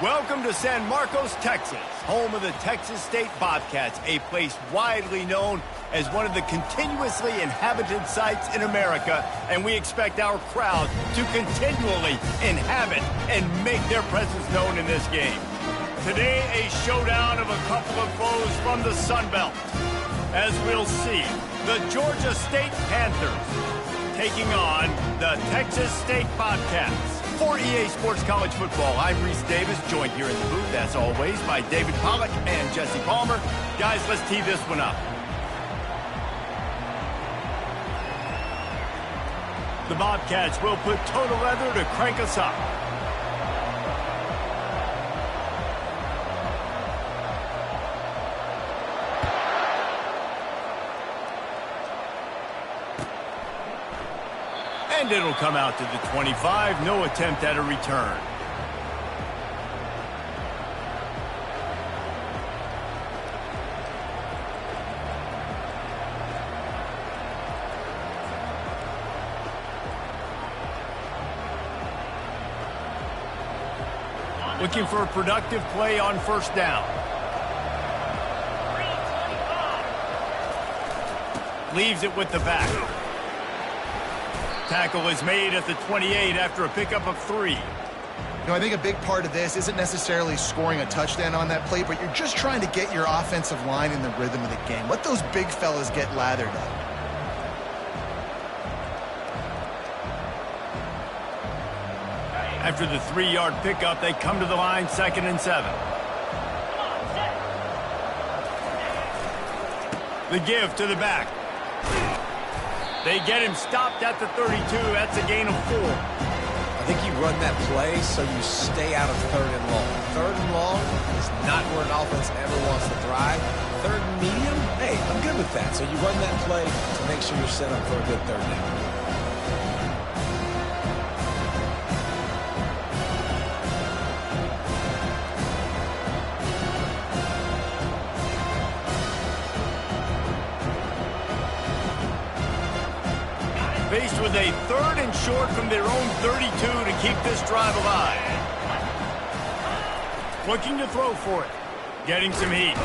Welcome to San Marcos, Texas, home of the Texas State Bobcats, a place widely known as one of the continuously inhabited sites in America, and we expect our crowd to continually inhabit and make their presence known in this game. Today, a showdown of a couple of foes from the Sun Belt. As we'll see, the Georgia State Panthers taking on the Texas State Bobcats. For EA Sports College Football, I'm Reese Davis, joined here in the booth, as always, by David Pollack and Jesse Palmer. Guys, let's tee this one up. The Bobcats will put toe to leather to crank us up. And it'll come out to the 25. No attempt at a return. Looking for a productive play on first down. Leaves it with the back. Tackle is made at the 28 after a pickup of 3. I think a big part of this isn't necessarily scoring a touchdown on that play, but you're just trying to get your offensive line in the rhythm of the game. Let those big fellas get lathered up. After the 3-yard pickup, they come to the line, 2nd and 7. The give to the back. They get him stopped at the 32. That's a gain of 4. I think you run that play so you stay out of 3rd and long. 3rd and long is not where an offense ever wants to thrive. 3rd and medium, hey, I'm good with that. So you run that play to make sure you're set up for a good 3rd down. Faced with a 3rd and short from their own 32 to keep this drive alive. Looking to throw for it. Getting some heat.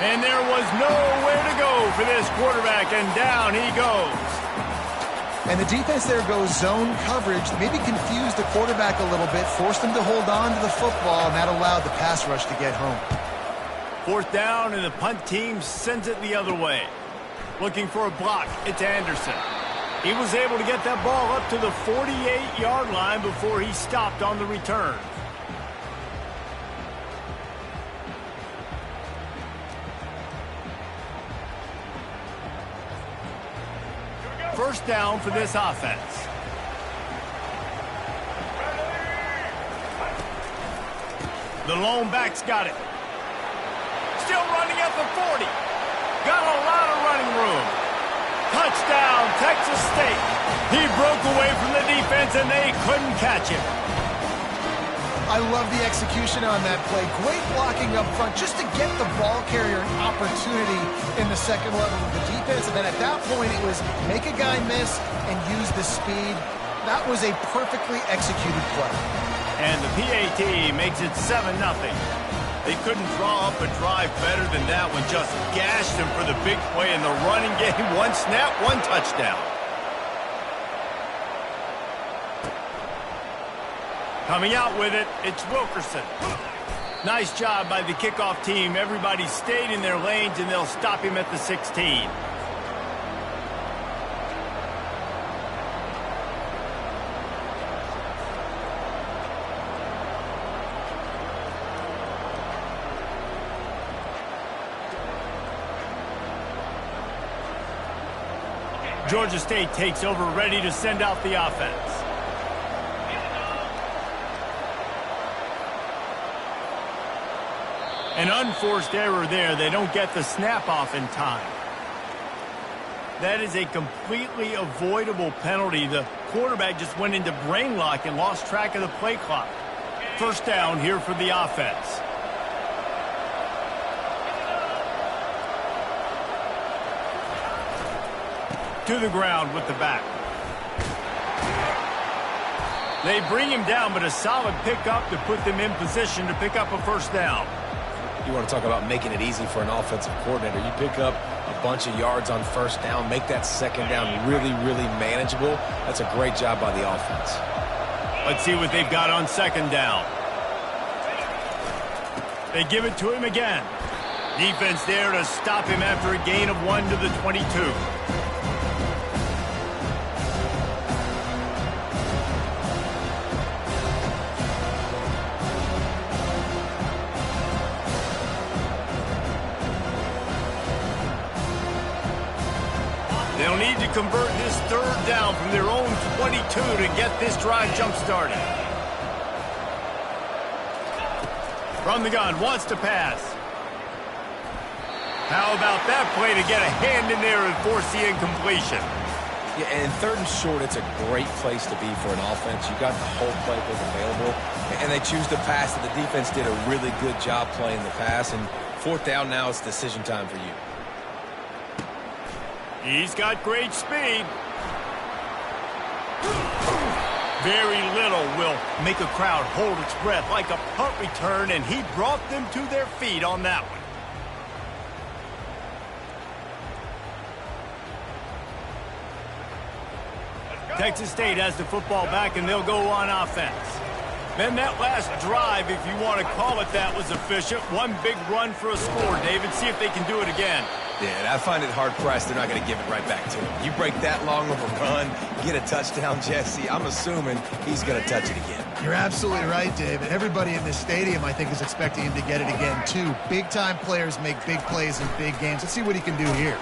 And there was nowhere to go for this quarterback, and down he goes. And the defense there goes zone coverage, maybe confused the quarterback a little bit, forced him to hold on to the football, and that allowed the pass rush to get home. 4th down, and the punt team sends it the other way. Looking for a block. It's Anderson. He was able to get that ball up to the 48-yard line before he stopped on the return. First down for this offense. The lone back's got it. Still running at the 40. Got a lot of running room. Touchdown, Texas State. He broke away from the defense, and they couldn't catch him. I love the execution on that play. Great blocking up front just to get the ball carrier an opportunity in the second level of the defense. And then at that point, it was make a guy miss and use the speed. That was a perfectly executed play. And the PAT makes it 7-0. They couldn't draw up a drive better than that one. Just gashed him for the big play in the running game. 1 snap, 1 touchdown. Coming out with it, it's Wilkerson. Nice job by the kickoff team. Everybody stayed in their lanes, and they'll stop him at the 16. Georgia State takes over, ready to send out the offense. An unforced error there. They don't get the snap off in time. That is a completely avoidable penalty. The quarterback just went into brain lock and lost track of the play clock. First down here for the offense. To the ground with the back. They bring him down, but a solid pickup to put them in position to pick up a first down. You want to talk about making it easy for an offensive coordinator. You pick up a bunch of yards on first down, make that second down really, really manageable. That's a great job by the offense. Let's see what they've got on second down. They give it to him again. Defense there to stop him after a gain of 1 to the 22. They'll need to convert this third down from their own 22 to get this drive jump-started. From the gun, wants to pass. How about that play to get a hand in there and force the incompletion? Yeah, and third and short, it's a great place to be for an offense. You got the whole playbook available, and they choose to pass it. The defense did a really good job playing the pass, and fourth down now, it's decision time for you. He's got great speed. Very little will make a crowd hold its breath like a punt return, and he brought them to their feet on that one. Texas State has the football back, and they'll go on offense. Then that last drive, if you want to call it that, was efficient. One big run for a score, David. See if they can do it again. Yeah, I find it hard-pressed they're not going to give it right back to him. You break that long of a run, get a touchdown, Jesse, I'm assuming he's going to touch it again. You're absolutely right, David. Everybody in this stadium, I think, is expecting him to get it again, too. Big-time players make big plays in big games. Let's see what he can do here.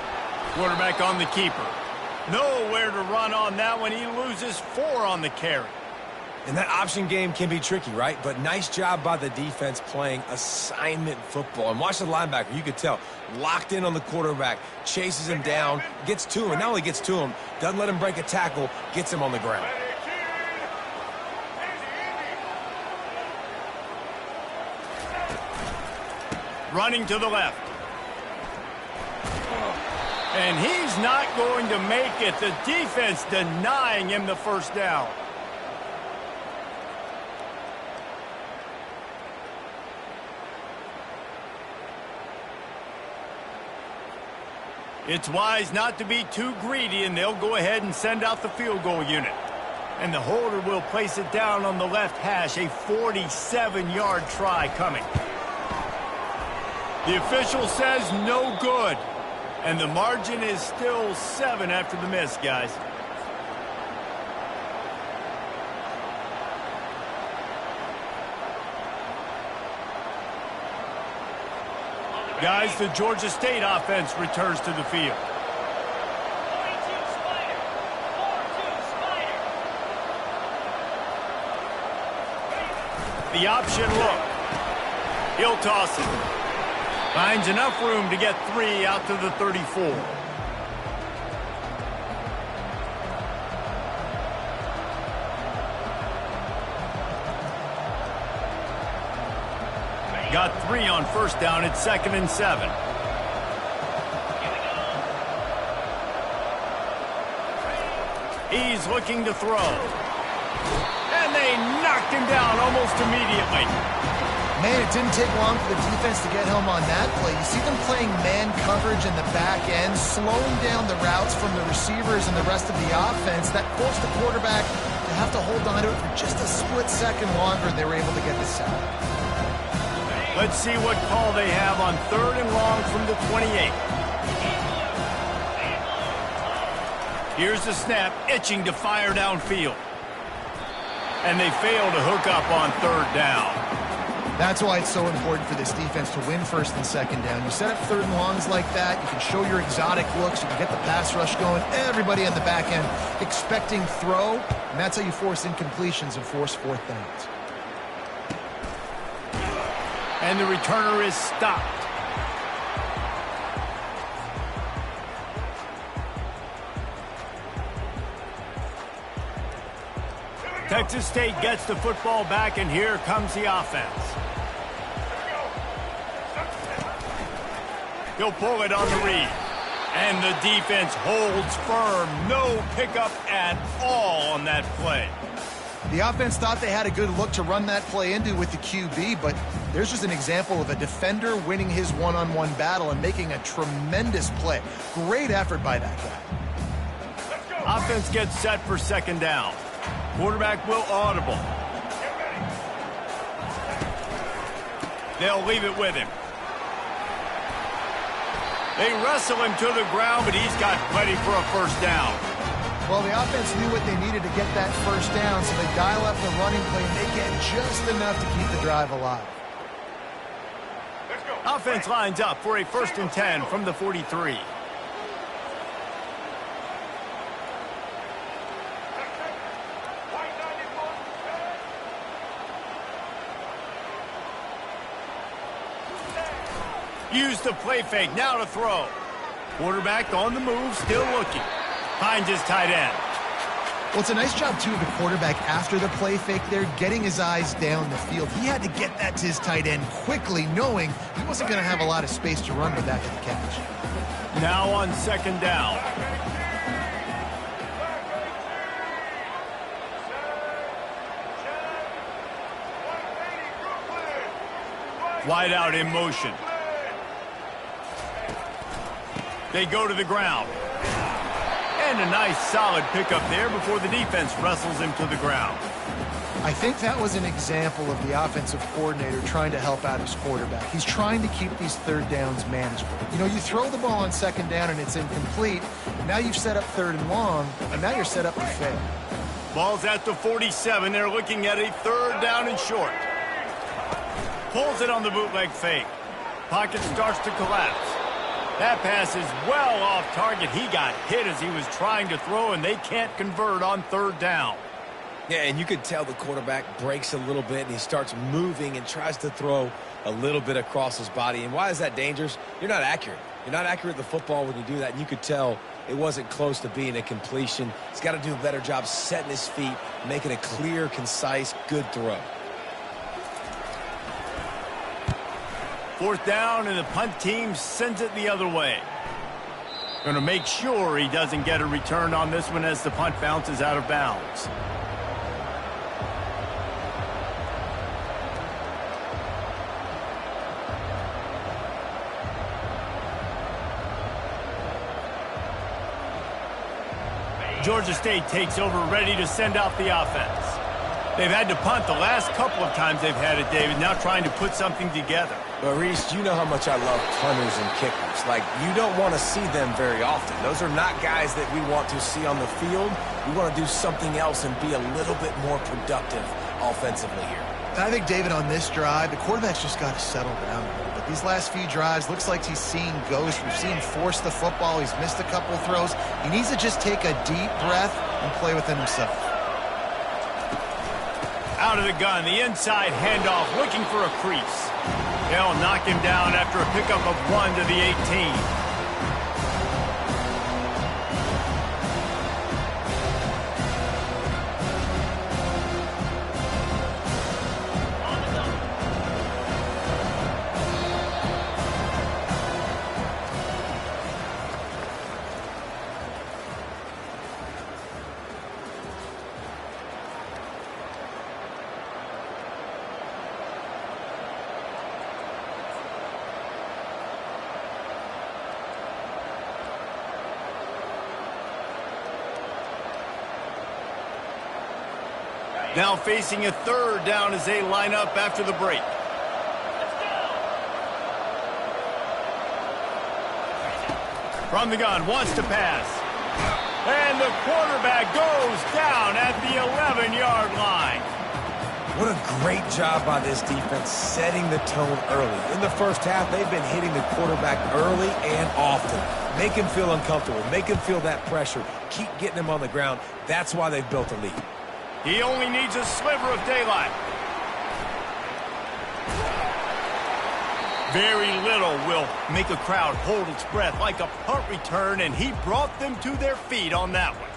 Quarterback on the keeper. Nowhere to run on that one. He loses 4 on the carry. And that option game can be tricky, right? But nice job by the defense playing assignment football. And watch the linebacker. You could tell. Locked in on the quarterback. Chases him down. Gets to him. And not only gets to him, doesn't let him break a tackle. Gets him on the ground. Running to the left. And he's not going to make it. The defense denying him the first down. It's wise not to be too greedy, and they'll go ahead and send out the field goal unit. And the holder will place it down on the left hash, a 47-yard try coming. The official says no good. And the margin is still 7 after the miss, guys. Guys, the Georgia State offense returns to the field. The option look. He'll toss it. Finds enough room to get 3 out to the 34. Got 3 on first down. It's 2nd and 7. He's looking to throw. And they knocked him down almost immediately. Man, it didn't take long for the defense to get home on that play. You see them playing man coverage in the back end, slowing down the routes from the receivers and the rest of the offense. That forced the quarterback to have to hold on to it for just a split second longer, and they were able to get the sack. Let's see what call they have on 3rd and long from the 28. Here's the snap, itching to fire downfield. And they fail to hook up on 3rd down. That's why it's so important for this defense to win 1st and 2nd down. You set up 3rd and longs like that, you can show your exotic looks, you can get the pass rush going, everybody on the back end expecting throw, and that's how you force incompletions and force 4th downs. And the returner is stopped. Texas State gets the football back, and here comes the offense. He'll pull it on the read. And the defense holds firm. No pickup at all on that play. The offense thought they had a good look to run that play into with the QB, but there's just an example of a defender winning his one-on-one battle and making a tremendous play. Great effort by that guy. Offense gets set for second down. Quarterback will audible. They'll leave it with him. They wrestle him to the ground, but he's got plenty for a first down. Well, the offense knew what they needed to get that first down, so they dial up the running play, and they get just enough to keep the drive alive. Offense lines up for a 1st and 10 from the 43. Use the play fake, now to throw. Quarterback on the move, still looking. Finds his tight end. Well, it's a nice job, too, of the quarterback after the play fake there, getting his eyes down the field. He had to get that to his tight end quickly, knowing he wasn't going to have a lot of space to run with after the catch. Now on second down. Wide out in motion. They go to the ground. And a nice solid pickup there before the defense wrestles him to the ground. I think that was an example of the offensive coordinator trying to help out his quarterback. He's trying to keep these third downs manageable. You know, you throw the ball on second down and it's incomplete. Now you've set up third and long, and now you're set up to fail. Ball's at the 47. They're looking at a 3rd down and short. Pulls it on the bootleg fake. Pocket starts to collapse. That pass is well off target. He got hit as he was trying to throw, and they can't convert on 3rd down. Yeah, and you could tell the quarterback breaks a little bit, and he starts moving and tries to throw a little bit across his body. And why is that dangerous? You're not accurate. You're not accurate with the football when you do that, and you could tell it wasn't close to being a completion. He's got to do a better job setting his feet, making a clear, concise, good throw. 4th down, and the punt team sends it the other way. Going to make sure he doesn't get a return on this one as the punt bounces out of bounds. Georgia State takes over, ready to send out the offense. They've had to punt the last couple of times they've had it, David, now trying to put something together. But, Reese, you know how much I love punters and kickers. Like, you don't want to see them very often. Those are not guys that we want to see on the field. We want to do something else and be a little bit more productive offensively here. And I think, David, on this drive, the quarterback's just got to settle down a little bit. These last few drives, looks like he's seeing ghosts. We've seen him force the football. He's missed a couple throws. He needs to just take a deep breath and play within himself. Out of the gun, the inside handoff, looking for a crease. They'll knock him down after a pickup of 1 to the 18. Now facing a 3rd down as they line up after the break. From the gun, wants to pass. And the quarterback goes down at the 11-yard line. What a great job by this defense setting the tone early. In the first half, they've been hitting the quarterback early and often. Make him feel uncomfortable. Make him feel that pressure. Keep getting him on the ground. That's why they've built a lead. He only needs a sliver of daylight. Very little will make a crowd hold its breath like a punt return, and he brought them to their feet on that one.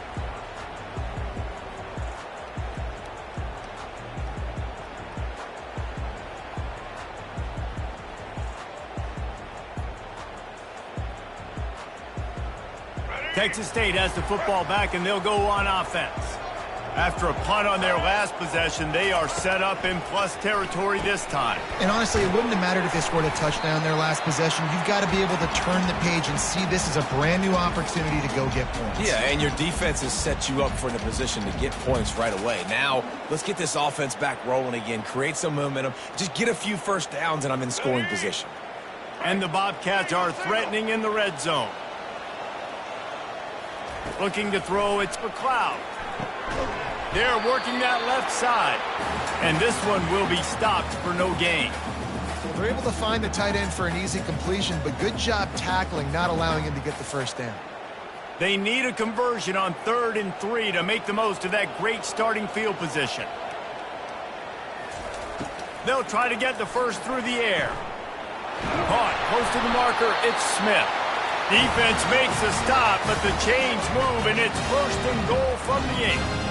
Texas State has the football back, and they'll go on offense. After a punt on their last possession, they are set up in plus territory this time. And honestly, it wouldn't have mattered if they scored a touchdown their last possession. You've got to be able to turn the page and see this as a brand new opportunity to go get points. Yeah, and your defense has set you up for the position to get points right away. Now, let's get this offense back rolling again, create some momentum, just get a few first downs, and I'm in scoring position. And the Bobcats are threatening in the red zone. Looking to throw, it's McLeod. They're working that left side. And this one will be stopped for no gain. Well, they're able to find the tight end for an easy completion, but good job tackling, not allowing him to get the first down. They need a conversion on 3rd and 3 to make the most of that great starting field position. They'll try to get the first through the air. Caught close to the marker, it's Smith. Defense makes a stop, but the chains move, and it's 1st and goal from the 8.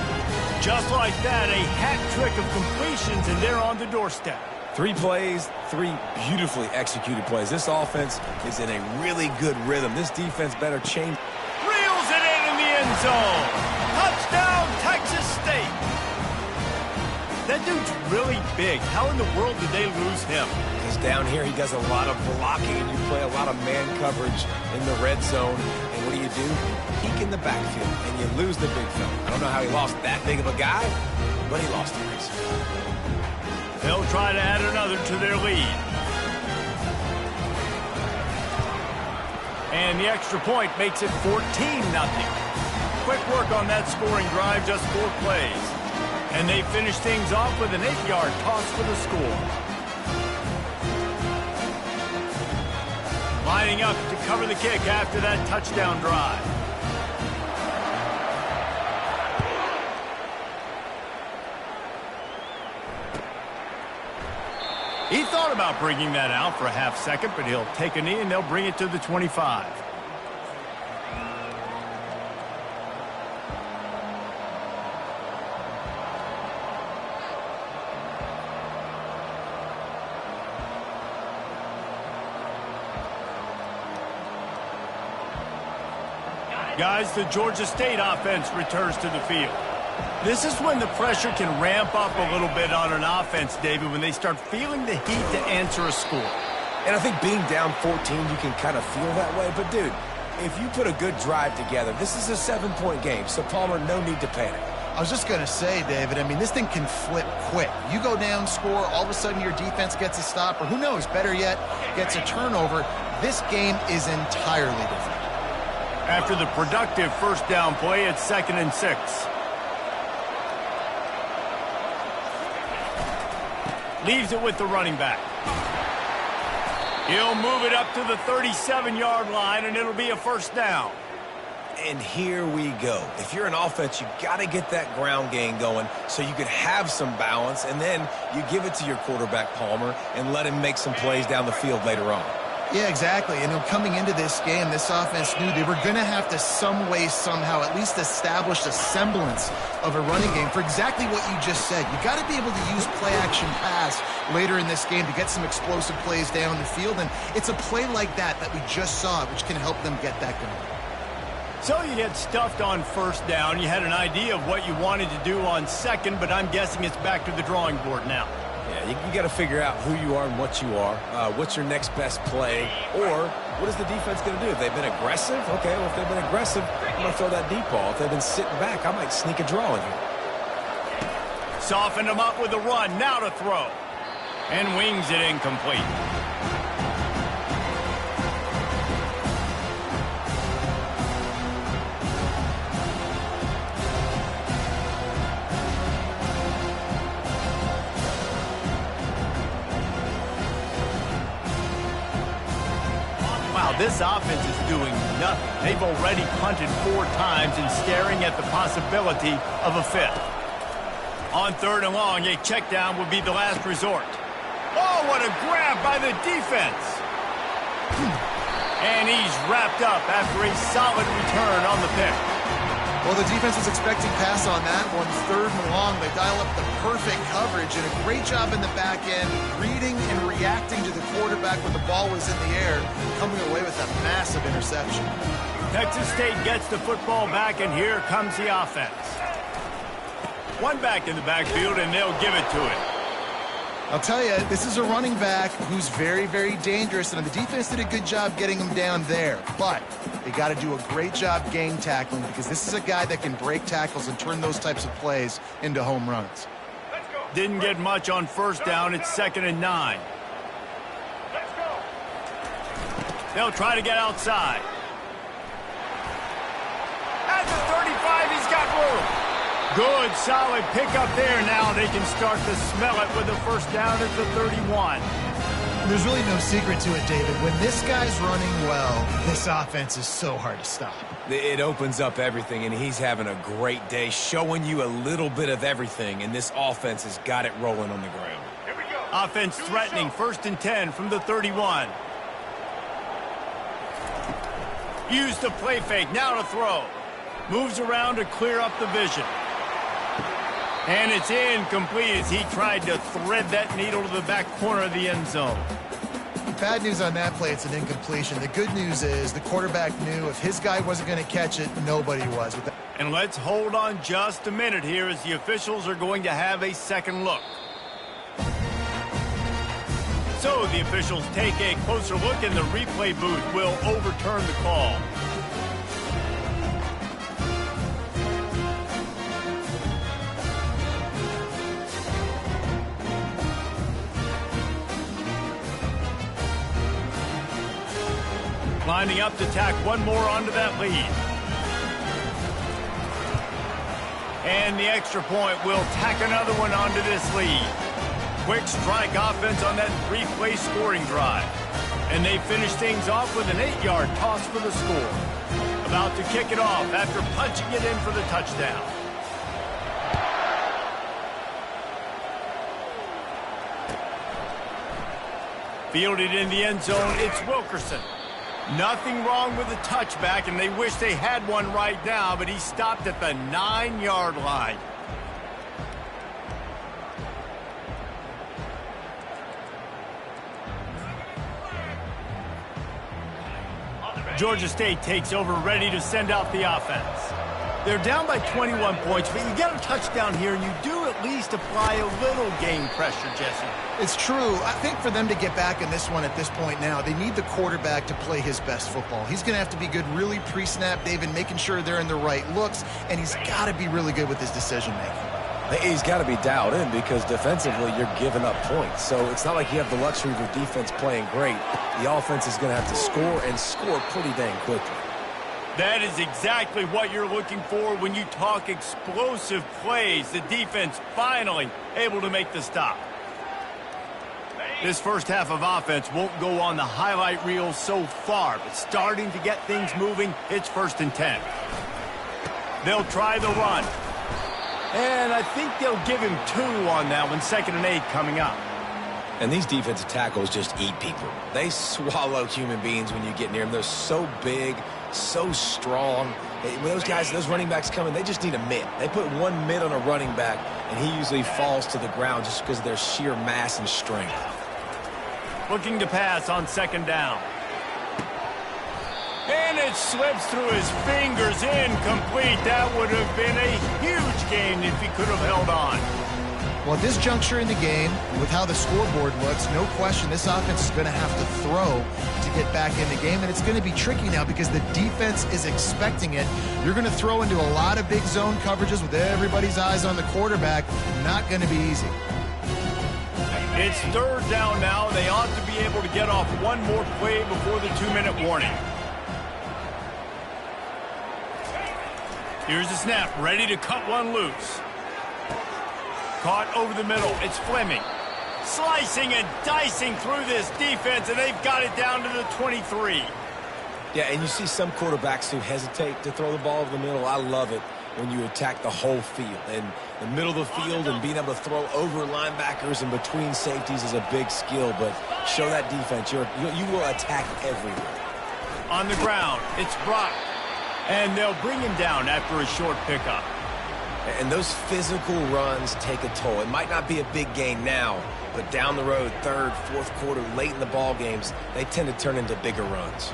Just like that, a hat trick of completions, and they're on the doorstep. 3 plays, 3 beautifully executed plays. This offense is in a really good rhythm. This defense better change. Reels it in the end zone. Touchdown, Texas State. That dude's really big. How in the world did they lose him? Because down here he does a lot of blocking, and you play a lot of man coverage in the red zone. And what do? Peek in the backfield, and you lose the big fella. I don't know how he lost that big of a guy, but he lost him. They'll try to add another to their lead. And the extra point makes it 14-0. Quick work on that scoring drive, just 4 plays. And they finish things off with an 8-yard toss for the score. Lining up to cover the kick after that touchdown drive. He thought about bringing that out for a half second, but he'll take a knee and they'll bring it to the 25. Guys, the Georgia State offense returns to the field. This is when the pressure can ramp up a little bit on an offense, David, when they start feeling the heat to answer a score. And I think being down 14, you can kind of feel that way. But, dude, if you put a good drive together, this is a 7-point game. So, Palmer, no need to panic. I was just going to say, David, I mean, this thing can flip quick. You go down, score, all of a sudden your defense gets a stop, or who knows, better yet, gets a turnover. This game is entirely different. After the productive first down play, it's 2nd and 6. Leaves it with the running back. He'll move it up to the 37-yard line, and it'll be a first down. And here we go. If you're an offense, you got to get that ground game going so you can have some balance, and then you give it to your quarterback, Palmer, and let him make some plays down the field later on. Yeah, exactly. And coming into this game, this offense knew they were going to have to some way, somehow, at least establish a semblance of a running game for exactly what you just said. You got to be able to use play-action pass later in this game to get some explosive plays down the field. And it's a play like that we just saw, which can help them get that going. So you get stuffed on first down. You had an idea of what you wanted to do on second, but I'm guessing it's back to the drawing board now. Yeah, you got to figure out who you are and what you are. What's your next best play? Or what is the defense going to do? If they've been aggressive, okay, well, if they've been aggressive, I'm going to throw that deep ball. If they've been sitting back, I might sneak a draw in here. Soften them up with a run. Now to throw. And wings it incomplete. This offense is doing nothing. They've already punted 4 times and staring at the possibility of a 5th. On 3rd and long, a check down would be the last resort. Oh, what a grab by the defense. And he's wrapped up after a solid return on the pick. Well, the defense was expecting pass on that one. 3rd and long, they dial up the perfect coverage and a great job in the back end, reading and reacting to the quarterback when the ball was in the air, coming away with a massive interception. Texas State gets the football back, and here comes the offense. One back in the backfield, and they'll give it to him. I'll tell you, this is a running back who's very, very dangerous, and the defense did a good job getting him down there. But they got to do a great job gang tackling because this is a guy that can break tackles and turn those types of plays into home runs. Didn't get much on first down. It's 2nd and 9. They'll try to get outside. At the 35, he's got room. Good, solid pickup there. Now they can start to smell it with the first down at the 31. There's really no secret to it, David. When this guy's running well, this offense is so hard to stop. It opens up everything, and he's having a great day, showing you a little bit of everything, and this offense has got it rolling on the ground. Here we go. Offense threatening, 1st and 10 from the 31. Used the play fake, now to throw. Moves around to clear up the vision. And it's incomplete as he tried to thread that needle to the back corner of the end zone. Bad news on that play, it's an incompletion. The good news is the quarterback knew if his guy wasn't going to catch it, nobody was. And let's hold on just a minute here as the officials are going to have a second look. So the officials take a closer look and the replay booth will overturn the call. Lining up to tack one more onto that lead. And the extra point will tack another one onto this lead. Quick strike offense on that 3-play scoring drive. And they finish things off with an 8-yard toss for the score. About to kick it off after punching it in for the touchdown. Fielded in the end zone, it's Wilkerson. Nothing wrong with the touchback, and they wish they had one right now, but he stopped at the 9-yard line. Georgia State takes over, ready to send out the offense. They're down by 21 points, but you get a touchdown here, and you do at least apply a little game pressure, Jesse. It's true. I think for them to get back in this one at this point now, they need the quarterback to play his best football. He's going to have to be good really pre-snap, David, making sure they're in the right looks, and he's got to be really good with his decision-making. He's got to be dialed in because defensively you're giving up points. So it's not like you have the luxury of your defense playing great. The offense is going to have to score and score pretty dang quickly. That is exactly what you're looking for when you talk explosive plays. The defense finally able to make the stop. This first half of offense won't go on the highlight reel so far, but starting to get things moving, it's 1st and 10. They'll try the run. And I think they'll give him 2 on that one, 2nd and 8 coming up. And these defensive tackles just eat people. They swallow human beings when you get near them. They're so big, so strong. When those guys, those running backs come in, they just need a mitt. They put one mitt on a running back, and he usually falls to the ground just because of their sheer mass and strength. Looking to pass on 2nd down. And it slips through his fingers, incomplete. That would have been a huge gain if he could have held on. Well, at this juncture in the game, with how the scoreboard looks, no question this offense is going to have to throw to get back in the game, and it's going to be tricky now because the defense is expecting it. You're going to throw into a lot of big zone coverages with everybody's eyes on the quarterback. Not going to be easy. It's 3rd down now. They ought to be able to get off one more play before the 2-minute warning. Here's the snap, ready to cut one loose. Caught over the middle, it's Fleming. Slicing and dicing through this defense, and they've got it down to the 23. Yeah, and you see some quarterbacks who hesitate to throw the ball over the middle. I love it when you attack the whole field. And the middle of the field and being able to throw over linebackers and between safeties is a big skill, but show that defense. You will attack everywhere. On the ground, it's Brock. And they'll bring him down after a short pickup. And those physical runs take a toll. It might not be a big gain now, but down the road, 3rd, 4th quarter, late in the ball games, they tend to turn into bigger runs.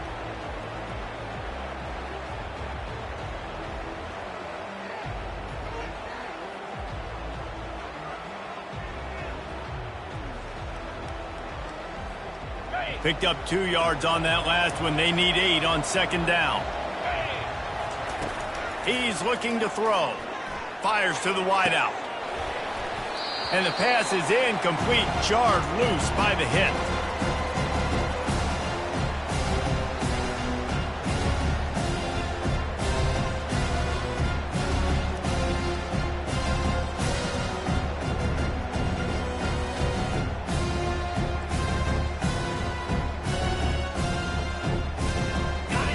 Picked up 2 yards on that last one. They need 8 on second down. He's looking to throw. Fires to the wideout. And the pass is incomplete. Jarred loose by the hit.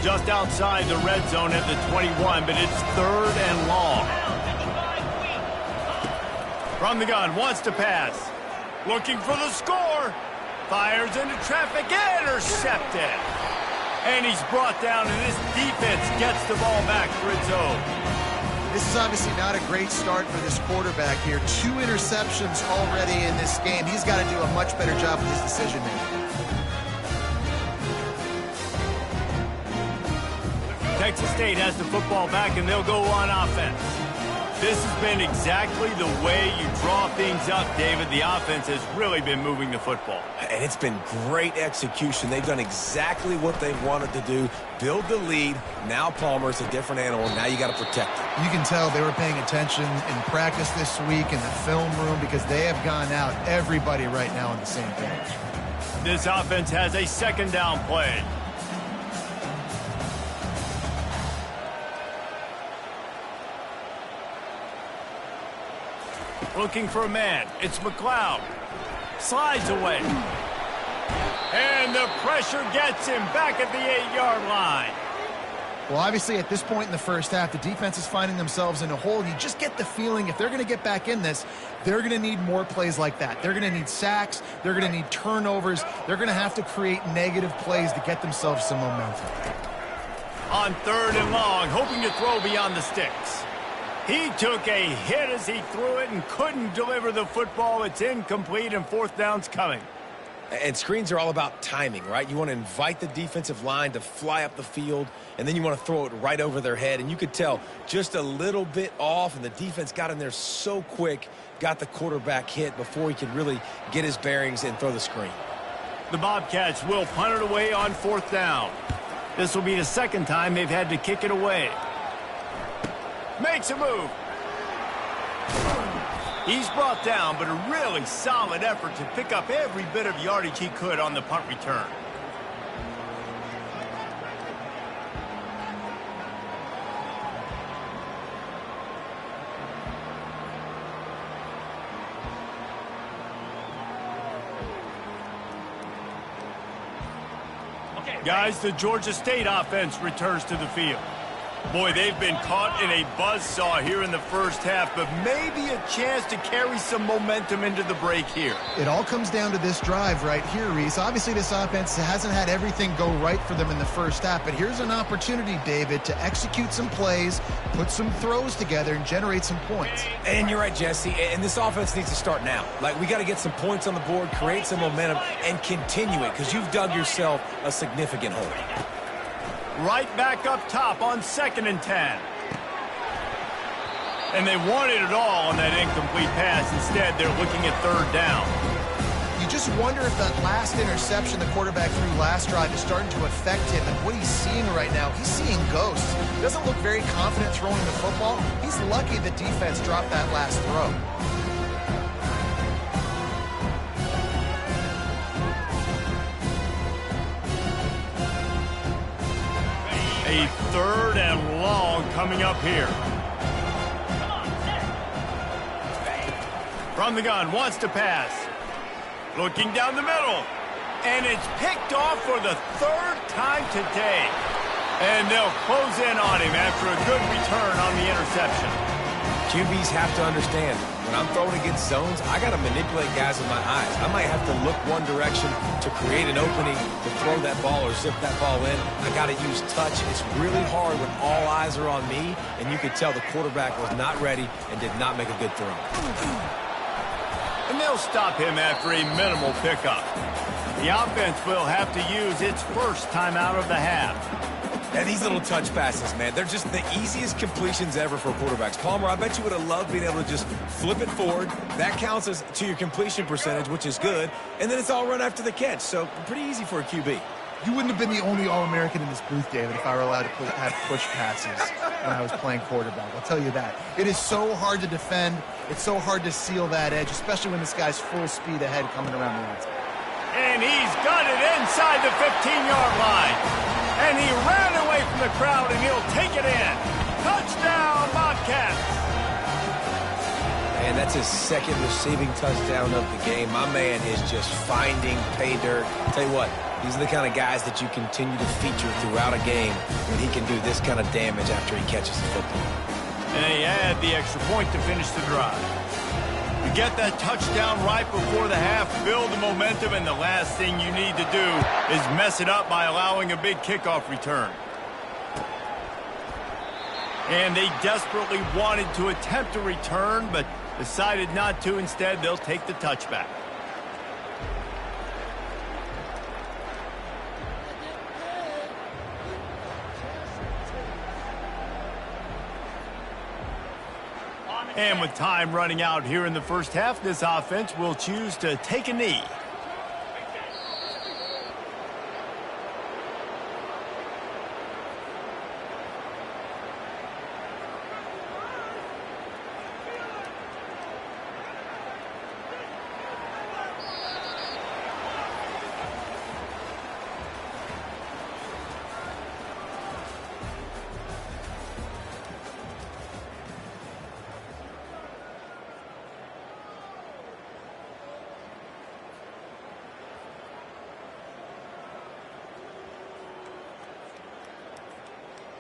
Just outside the red zone at the 21, but it's 3rd and long. From the gun, wants to pass. Looking for the score. Fires into traffic, intercepted. And he's brought down, and this defense gets the ball back for its own. This is obviously not a great start for this quarterback here. 2 interceptions already in this game. He's got to do a much better job with his decision-making. Texas State has the football back, and they'll go on offense. This has been exactly the way you draw things up, David. The offense has really been moving the football. And it's been great execution. They've done exactly what they wanted to do. Build the lead. Now Palmer's a different animal. Now you got to protect it. You can tell they were paying attention in practice this week in the film room because they have gone out, everybody right now on the same page. This offense has a second down play. Looking for a man. It's McLeod. Slides away. And the pressure gets him back at the 8-yard line. Well, obviously, at this point in the first half, the defense is finding themselves in a hole. You just get the feeling if they're going to get back in this, they're going to need more plays like that. They're going to need sacks. They're going to need turnovers. They're going to have to create negative plays to get themselves some momentum. On 3rd and long, hoping to throw beyond the sticks. He took a hit as he threw it and couldn't deliver the football. It's incomplete, and 4th down's coming. And screens are all about timing, right? You want to invite the defensive line to fly up the field, and then you want to throw it right over their head. And you could tell just a little bit off, and the defense got in there so quick, got the quarterback hit before he could really get his bearings and throw the screen. The Bobcats will punt it away on 4th down. This will be the 2nd time they've had to kick it away. Makes a move. He's brought down, but a really solid effort to pick up every bit of yardage he could on the punt return. Guys, the Georgia State offense returns to the field. Boy, they've been caught in a buzzsaw here in the first half, but maybe a chance to carry some momentum into the break here. It all comes down to this drive right here, Reese. Obviously, this offense hasn't had everything go right for them in the first half, but here's an opportunity, David, to execute some plays, put some throws together, and generate some points. And you're right, Jesse, and this offense needs to start now. Like, we got to get some points on the board, create some momentum, and continue it, because you've dug yourself a significant hole. Right back up top on 2nd and 10. And they wanted it all on that incomplete pass. Instead, they're looking at 3rd down. You just wonder if that last interception the quarterback threw last drive is starting to affect him and what he's seeing right now. He's seeing ghosts. He doesn't look very confident throwing the football. He's lucky the defense dropped that last throw. A 3rd and long coming up here. From the gun, wants to pass. Looking down the middle. And it's picked off for the 3rd time today. And they'll close in on him after a good return on the interception. QBs have to understand, when I'm throwing against zones, I got to manipulate guys with my eyes. I might have to look one direction to create an opening to throw that ball or zip that ball in. I got to use touch. It's really hard when all eyes are on me, and you could tell the quarterback was not ready and did not make a good throw. And they'll stop him after a minimal pickup. The offense will have to use its first timeout of the half. And these little touch passes, man, they're just the easiest completions ever for quarterbacks. Palmer, I bet you would have loved being able to just flip it forward. That counts as to your completion percentage, which is good. And then it's all run after the catch. So pretty easy for a QB. You wouldn't have been the only All-American in this booth, David, if I were allowed to have push passes when I was playing quarterback. I'll tell you that. It is so hard to defend. It's so hard to seal that edge, especially when this guy's full speed ahead coming around the outside. And he's got it inside the 15-yard line. And he ran away from the crowd, and he'll take it in. Touchdown, Bobcats. And that's his second receiving touchdown of the game. My man is just finding pay dirt. Tell you what, these are the kind of guys that you continue to feature throughout a game when he can do this kind of damage after he catches the football. And they add the extra point to finish the drive. You get that touchdown right before the half, build the momentum, and the last thing you need to do is mess it up by allowing a big kickoff return. And they desperately wanted to attempt a return, but decided not to. Instead, they'll take the touchback. And with time running out here in the first half, this offense will choose to take a knee.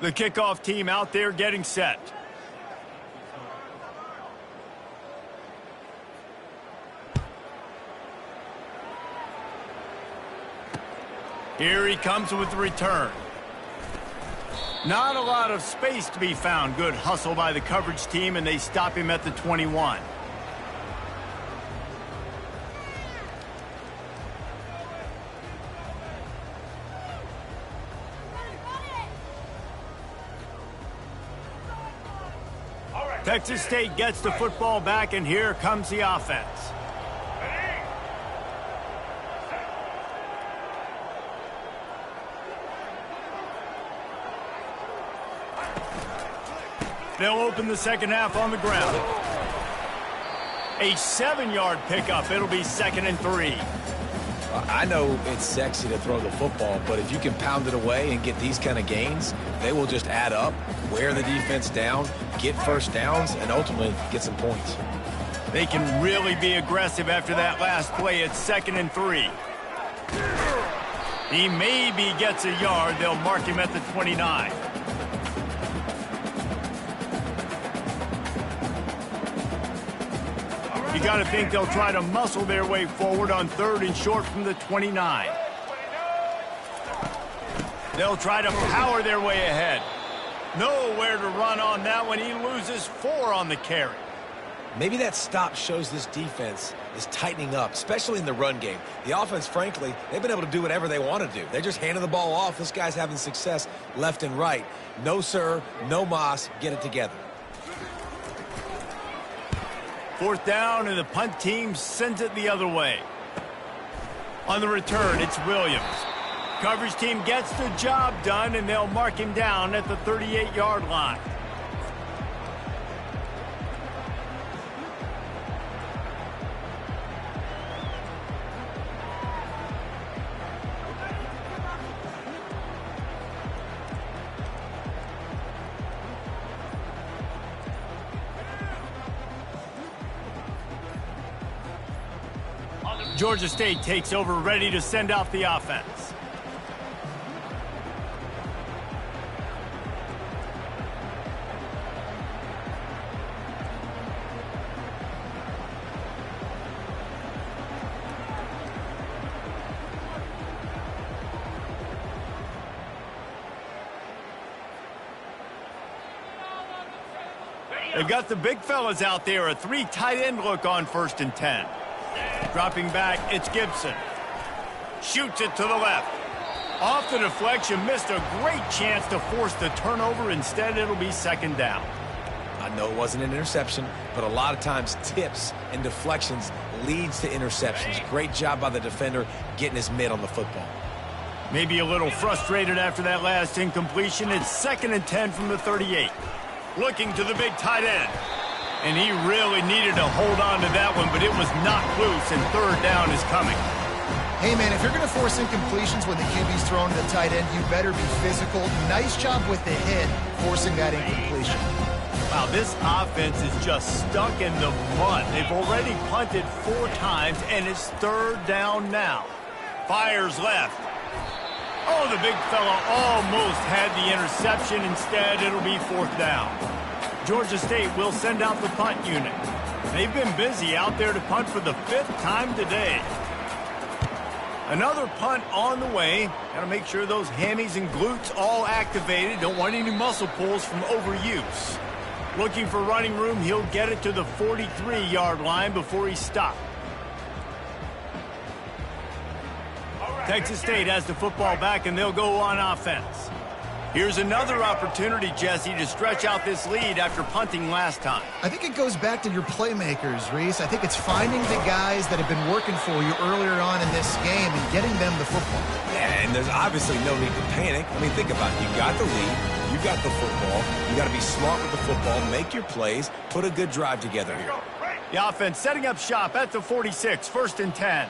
The kickoff team out there getting set. Here he comes with the return. Not a lot of space to be found. Good hustle by the coverage team, and they stop him at the 21. Texas State gets the football back, and here comes the offense. They'll open the second half on the ground. A 7-yard pickup. It'll be 2nd and 3. I know it's sexy to throw the football, but if you can pound it away and get these kind of gains, they will just add up, wear the defense down, get first downs, and ultimately get some points. They can really be aggressive after that last play. It's 2nd and 3. He maybe gets a yard. They'll mark him at the 29. You got to think they'll try to muscle their way forward on 3rd and short from the 29. They'll try to power their way ahead. Nowhere to run on that one. He loses 4 on the carry. Maybe that stop shows this defense is tightening up, especially in the run game. The offense, frankly, they've been able to do whatever they want to do. They're just handing the ball off. This guy's having success left and right. No, sir. No mas. Get it together. 4th down, and the punt team sends it the other way. On the return, it's Williams. Coverage team gets the job done, and they'll mark him down at the 38-yard line. Georgia State takes over, ready to send out the offense. They've got the big fellas out there, a 3 tight end look on 1st and 10. Dropping back, it's Gibson. Shoots it to the left. Off the deflection, missed a great chance to force the turnover. Instead, it'll be second down. I know it wasn't an interception, but a lot of times tips and deflections leads to interceptions. Great job by the defender getting his mitt on the football. Maybe a little frustrated after that last incompletion. It's 2nd and 10 from the 38. Looking to the big tight end. And he really needed to hold on to that one, but it was knocked loose, and third down is coming. Hey, man, if you're going to force incompletions when the QB's thrown to the tight end, you better be physical. Nice job with the hit, forcing that incompletion. Wow, this offense is just stuck in the mud. They've already punted 4 times, and it's third down now. Fires left. Oh, the big fella almost had the interception. Instead, it'll be 4th down. Georgia State will send out the punt unit. They've been busy out there to punt for the 5th time today. Another punt on the way. Got to make sure those hammies and glutes all activated. Don't want any muscle pulls from overuse. Looking for running room. He'll get it to the 43-yard line before he stopped. Texas State has the football back, and they'll go on offense. Here's another opportunity, Jesse, to stretch out this lead after punting last time. I think it goes back to your playmakers, Reese. I think it's finding the guys that have been working for you earlier on in this game and getting them the football. Yeah, and there's obviously no need to panic. I mean, think about it. You got the lead. You got the football. You got to be smart with the football, make your plays, put a good drive together here. The offense setting up shop at the 46, 1st and 10.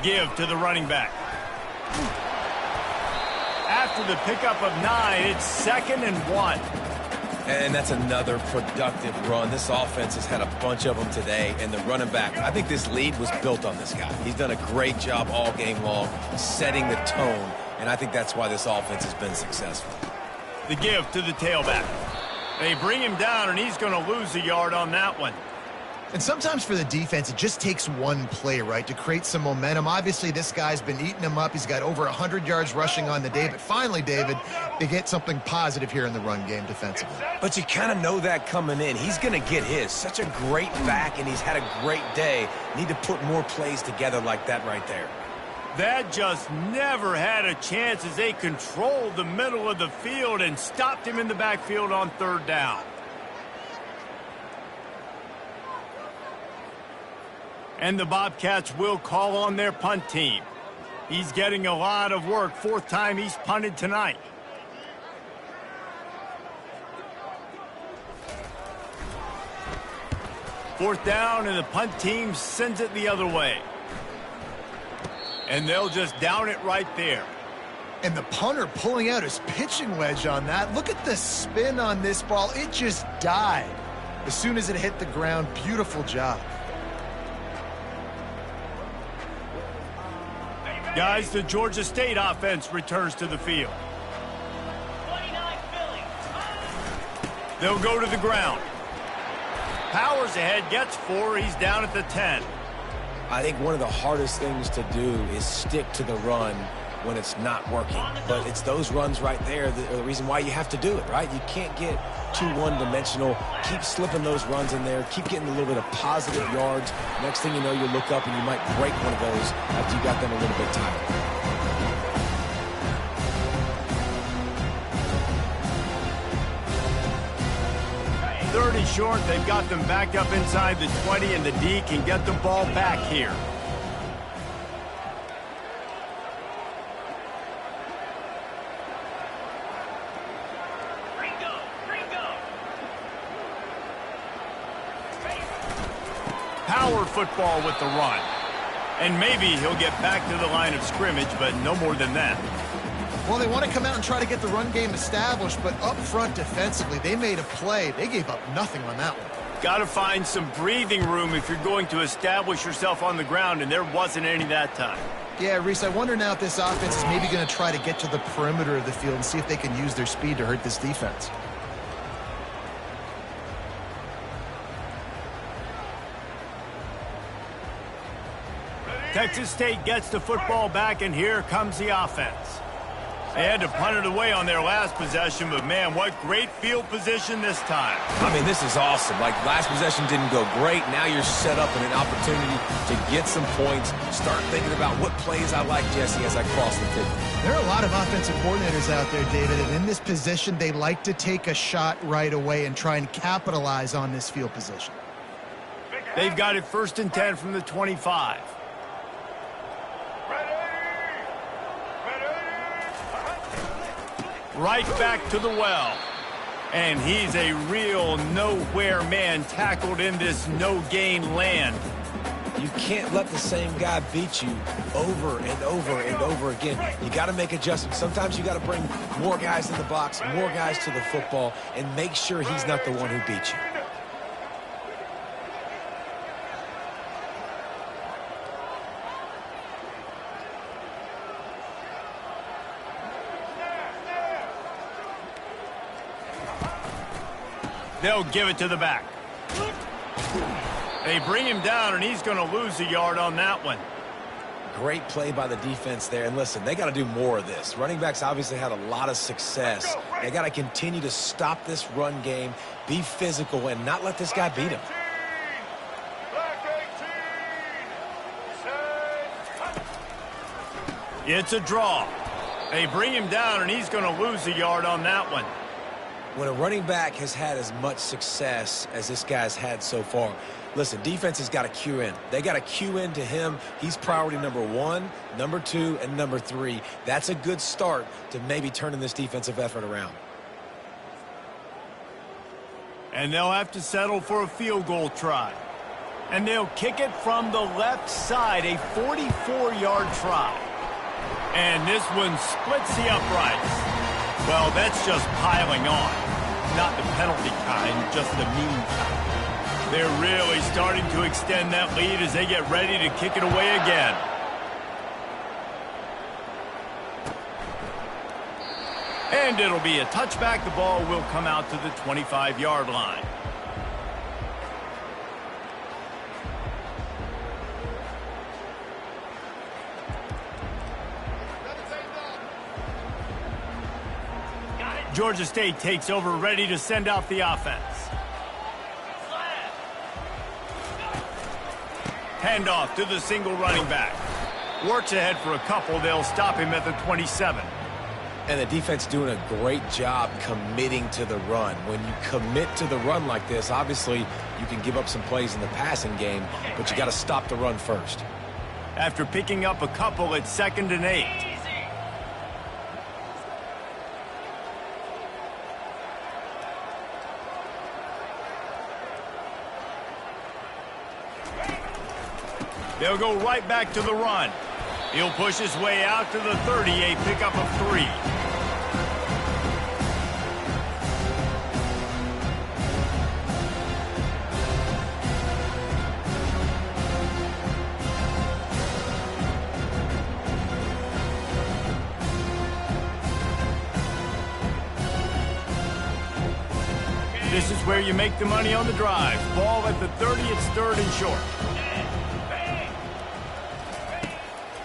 Give to the running back. After the pickup of 9, it's 2nd and 1. And that's another productive run. This offense has had a bunch of them today, and the running back, I think this lead was built on this guy. He's done a great job all game long, setting the tone, and I think that's why this offense has been successful. The give to the tailback. They bring him down, and he's going to lose a yard on that one. And sometimes for the defense, it just takes one play, right, to create some momentum. Obviously, this guy's been eating them up. He's got over 100 yards rushing on the day. But finally, David, they get something positive here in the run game defensively. But you kind of know that coming in. He's going to get his. Such a great back, and he's had a great day. Need to put more plays together like that right there. That just never had a chance as they controlled the middle of the field and stopped him in the backfield on 3rd down. And the Bobcats will call on their punt team. He's getting a lot of work. 4th time he's punted tonight. Fourth down, and the punt team sends it the other way. And they'll just down it right there. And the punter pulling out his pitching wedge on that. Look at the spin on this ball. It just died as soon as it hit the ground. Beautiful job. Guys, the Georgia State offense returns to the field. 29 Philly. They'll go to the ground. Powers ahead, gets 4. He's down at the 10. I think one of the hardest things to do is stick to the run when it's not working. But it's those runs right there that are the reason why you have to do it, right? You can't get too one-dimensional. Keep slipping those runs in there. Keep getting a little bit of positive yards. Next thing you know, you look up and you might break one of those after you got them a little bit tired. Third and short. They've got them back up inside the 20, and the D can get the ball back here. Power football with the run. And maybe he'll get back to the line of scrimmage, but no more than that. Well, they want to come out and try to get the run game established, but up front defensively, they made a play. They gave up nothing on that one. Got to find some breathing room if you're going to establish yourself on the ground, and there wasn't any that time. Yeah, Reese, I wonder now if this offense is maybe going to try to get to the perimeter of the field and see if they can use their speed to hurt this defense. Texas State gets the football back, and here comes the offense. They had to punt it away on their last possession, but man, what great field position this time. I mean, this is awesome. Like, last possession didn't go great. Now you're set up in an opportunity to get some points. Start thinking about what plays I like, Jesse, as I cross the 50. There are a lot of offensive coordinators out there, David, and in this position, they like to take a shot right away and try and capitalize on this field position. They've got it 1st and 10 from the 25. Right back to the well. And he's a real nowhere man tackled in this no-gain land. You can't let the same guy beat you over and over and over again. You got to make adjustments. Sometimes you got to bring more guys in the box, more guys to the football, and make sure he's not the one who beat you. They'll give it to the back. They bring him down, and he's going to lose a yard on that one. Great play by the defense there. And listen, they got to do more of this. Running backs obviously had a lot of success. They got to continue to stop this run game, be physical, and not let this guy beat him. It's a draw. They bring him down, and he's going to lose a yard on that one. When a running back has had as much success as this guy's had so far, listen, defense has got to cue in. They got to cue in to him. He's priority number 1, number 2, and number 3. That's a good start to maybe turning this defensive effort around. And they'll have to settle for a field goal try. And they'll kick it from the left side, a 44-yard try. And this one splits the uprights. Well, that's just piling on. Not the penalty kind, just the mean kind. They're really starting to extend that lead as they get ready to kick it away again. And it'll be a touchback. The ball will come out to the 25-yard line. Georgia State takes over, ready to send out the offense. Handoff to the single running back. Works ahead for a couple. They'll stop him at the 27. And the defense doing a great job committing to the run. When you commit to the run like this, obviously you can give up some plays in the passing game, but you got to stop the run first. After picking up a couple, it's 2nd and 8. They'll go right back to the run. He'll push his way out to the 30, a pickup of 3. This is where you make the money on the drive. Ball at the 30, it's 3rd and short.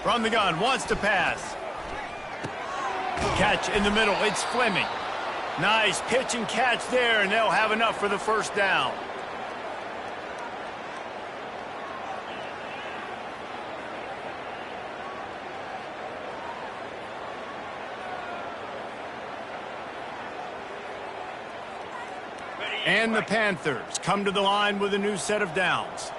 From the gun, wants to pass. Catch in the middle, it's Fleming. Nice pitch and catch there, and they'll have enough for the 1st down. And the Panthers come to the line with a new set of downs.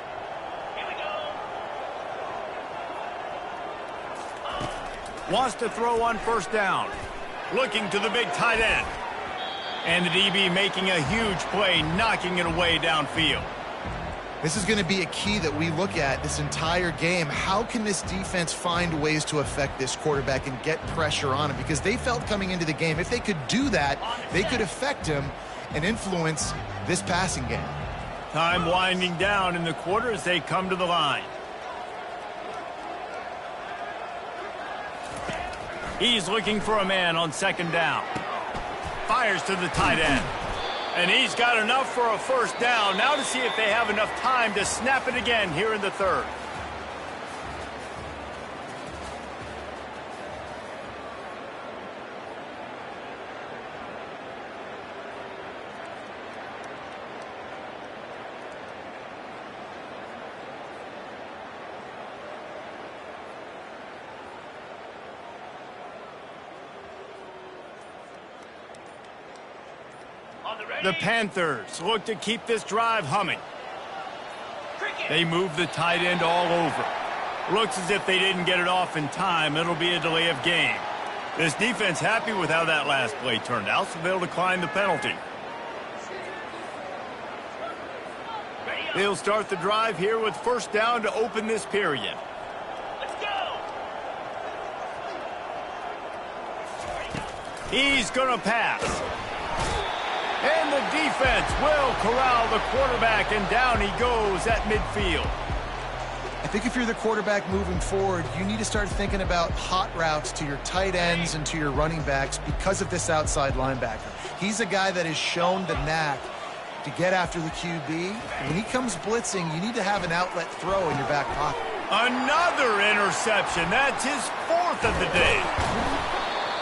Wants to throw on 1st down. Looking to the big tight end. And the DB making a huge play, knocking it away downfield. This is going to be a key that we look at this entire game. How can this defense find ways to affect this quarterback and get pressure on him? Because they felt coming into the game, if they could do that, they could affect him and influence this passing game. Time winding down in the quarter as they come to the line. He's looking for a man on 2nd down. Fires to the tight end. And he's got enough for a 1st down. Now to see if they have enough time to snap it again here in the 3rd. The Panthers look to keep this drive humming. They move the tight end all over. Looks as if they didn't get it off in time. It'll be a delay of game. This defense happy with how that last play turned out, so they'll decline the penalty. They'll start the drive here with first down to open this period. Let's go. He's going to pass. And the defense will corral the quarterback, and down he goes at midfield. I think if you're the quarterback moving forward, you need to start thinking about hot routes to your tight ends and to your running backs because of this outside linebacker. He's a guy that has shown the knack to get after the QB. When he comes blitzing, you need to have an outlet throw in your back pocket. Another interception. That's his fourth of the day.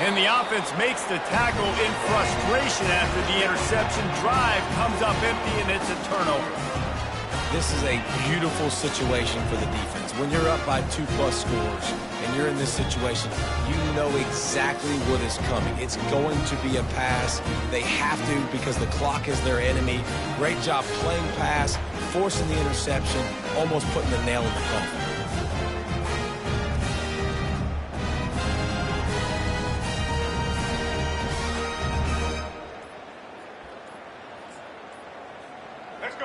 And the offense makes the tackle in frustration after the interception. Drive comes up empty, and it's a turnover. This is a beautiful situation for the defense. When you're up by 2+ scores and you're in this situation, you know exactly what is coming. It's going to be a pass. They have to because the clock is their enemy. Great job playing pass, forcing the interception, almost putting the nail in the coffin.